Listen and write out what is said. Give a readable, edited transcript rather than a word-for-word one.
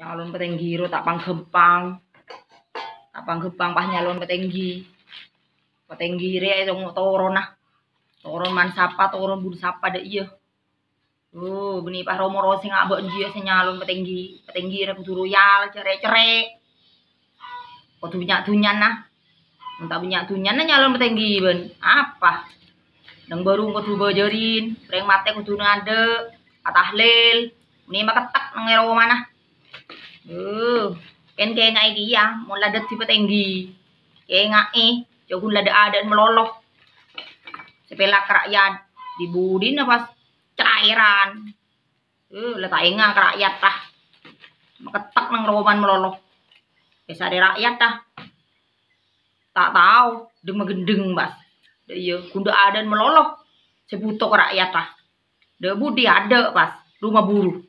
Nyalon petenggi ro tak panggepang. Tak panggepang pas nyalon petenggi. Petenggi re dong toron nah. Toron man sapa toron bun sapa dek iya. Beni pas romo rosi ngabek dia nyalon petenggi. Petenggi re kudu royal cere-cere. Kudu dunyan nah. Entah minyak dunyan nah nyalon petenggi ben. Apa? Nang baru kudu bajarin, preng mate kudu ngadek, atahlil. Ini mah ketak nang ero mana. Kan kayak ngai dia, mau ladet si petenggi. Kayak ngai, jogun ladet adan meloloh. Sepelak rakyat dibudin apa cairan. Letak ingat rakyat tah. Ketak nang roman meloloh. Bisa ada rakyat tah. Tak tahu, demang gendeng bas. Iya, kuda adan meloloh. Sebutok rakyat tah. Debu dia ada pas rumah buruh.